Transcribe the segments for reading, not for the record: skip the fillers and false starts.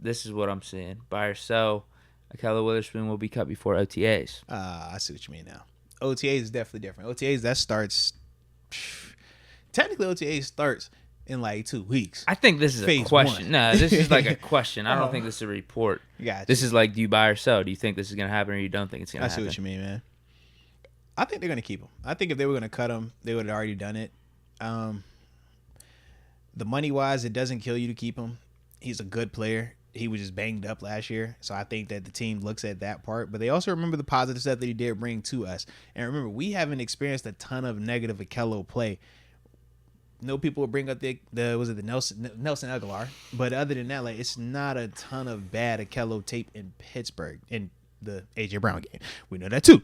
this is what I'm seeing. Buy or sell. Ahkello Witherspoon will be cut before OTAs. I see what you mean now. OTAs is definitely different. OTAs, that starts... Technically, OTAs starts in like 2 weeks. I think this is a question. 1. No, this is like a question. I don't think this is a report. Gotcha. This is like, do you buy or sell? Do you think this is going to happen or you don't think it's going to happen? I see what you mean, man. I think they're going to keep him. I think if they were going to cut him, they would have already done it. The money-wise, it doesn't kill you to keep him. He's a good player. He was just banged up last year. So I think that the team looks at that part. But they also remember the positive stuff that he did bring to us. And remember, we haven't experienced a ton of negative Ahkello play. No people will bring up the Nelson Aguilar. But other than that, like, it's not a ton of bad Ahkello tape in Pittsburgh in the A.J. Brown game. We know that too.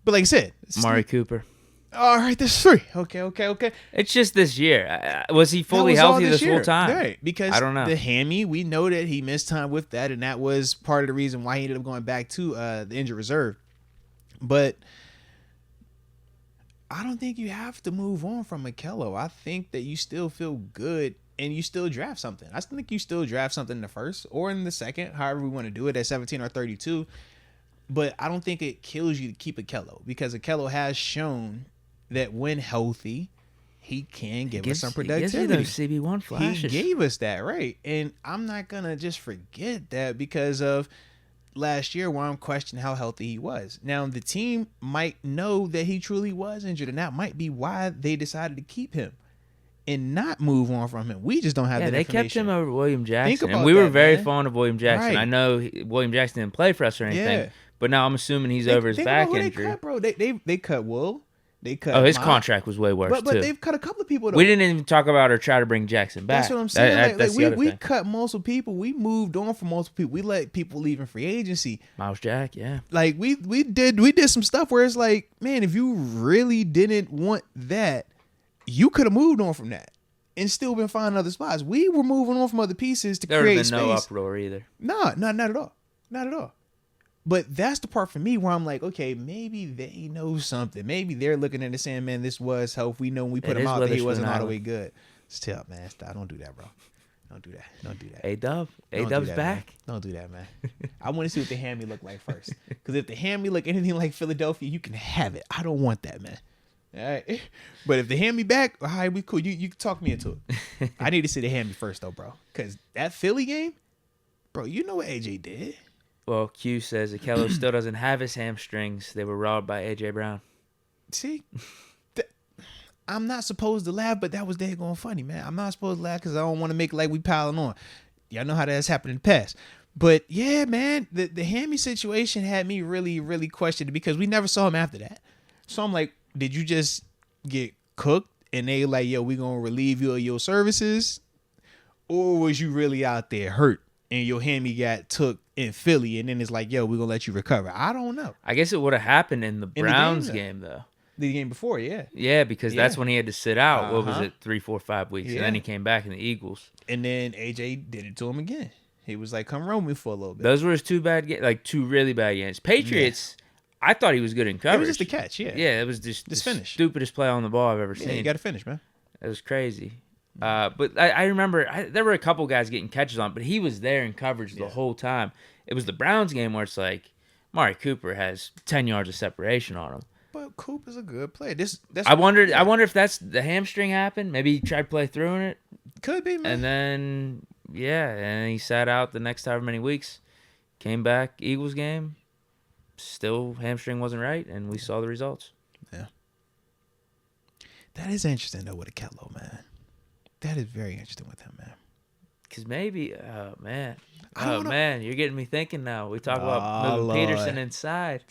But like I said, Amari Cooper. All right, there's 3. Okay. It's just this year. Was he fully healthy this whole time? Right, because I don't know. The hammy, we know that he missed time with that, and that was part of the reason why he ended up going back to the injured reserve. But I don't think you have to move on from Ahkello. I think that you still feel good and you still draft something. I still think you still draft something in the first or in the second, however we want to do it, at 17 or 32. But I don't think it kills you to keep Ahkello, because Ahkello has shown that when healthy, he can give us some productivity. He gives you those CB1 flashes. He gave us that, right? And I'm not going to just forget that because of last year where I'm questioning how healthy he was. Now, the team might know that he truly was injured, and that might be why they decided to keep him and not move on from him. We just don't have that information. They kept him over William Jackson. Think about and we were that, very man. fond of William Jackson. Right. I know William Jackson didn't play for us or anything, Yeah. but now I'm assuming he's over his back They injury. cut, bro. They cut Wool. They cut. His Mott. contract was way worse, But too. they've cut a couple of people, though. We didn't even talk about or try to bring Jackson back. That's what I'm saying. That's the other we thing. cut multiple people. We moved on from multiple people. We let people leave in free agency. Miles Jack, yeah. Like we did some stuff where it's like, man, if you really didn't want that, you could have moved on from that and still been finding other spots. We were moving on from other pieces to There would create have been no space. uproar either. No, not at all. Not at all. But that's the part for me where I'm like, okay, maybe they know something. Maybe they're looking at it saying, man, this was health. We know when we put him out that he wasn't all the way good. Still, man, stop. Don't do that, bro. Don't do that. Don't do that. A-Dub. Don't do A-Dub's that, back. Man. Don't do that, man. I want to see what the hammy look like first. Because if the hammy look anything like Philadelphia, you can have it. I don't want that, man. All right. But if the hammy back, all right, we cool. You can talk me into it. I need to see the hammy first, though, bro. Because that Philly game, bro, you know what AJ did. Well, Q says Ahkello still doesn't have his hamstrings. They were robbed by A.J. Brown. See? I'm not supposed to laugh, but that was daggone funny, man. I'm not supposed to laugh because I don't want to make like we piling on. Y'all know how that's happened in the past. But, yeah, man, the hammy situation had me really, really questioned because we never saw him after that. So I'm like, did you just get cooked and they like, yo, we going to relieve you of your services? Or was you really out there hurt and your hammy got took in Philly and then it's like, yo, we're going to let you recover? I don't know. I guess it would have happened in the Browns game, though. The game before, yeah. Yeah, because that's when he had to sit out. What was Uh-huh. it, 3, 4, 5 weeks? Yeah. And then he came back in the Eagles. And then AJ did it to him again. He was like, come roam me for a little bit. Those were his two really bad games. Patriots, I thought he was good in coverage. It was just a catch, yeah. Yeah, it was just the finish. stupidest play on the ball I've ever Yeah, seen. you got to finish, man. It was crazy. But I remember there were a couple guys getting catches on, but he was there in coverage the whole time. It was the Browns game where it's like, Amari Cooper has 10 yards of separation on him. But Cooper's a good player. I wonder if that's the hamstring happened. Maybe he tried to play through in it. Could be, man. And then, and he sat out the next however many weeks. Came back, Eagles game. Still, hamstring wasn't right, and we saw the results. Yeah. That is interesting, though, with Ahkello, man. That is very interesting with him, man. Because maybe, man, you're getting me thinking now. We talk about moving Lord. Peterson inside.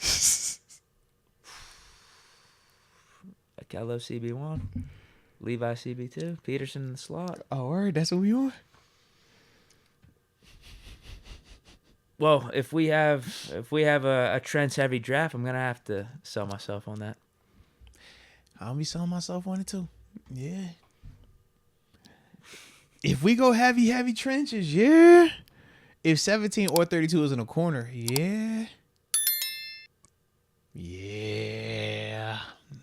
Ahkello CB1, Levi CB2, Peterson in the slot. Oh, all right, that's what we on? Well, if we have a Trent's heavy draft, I'm gonna have to sell myself on that. I'll be selling myself on it too. Yeah. If we go heavy trenches, yeah. If 17 or 32 is in a corner, yeah. Yeah.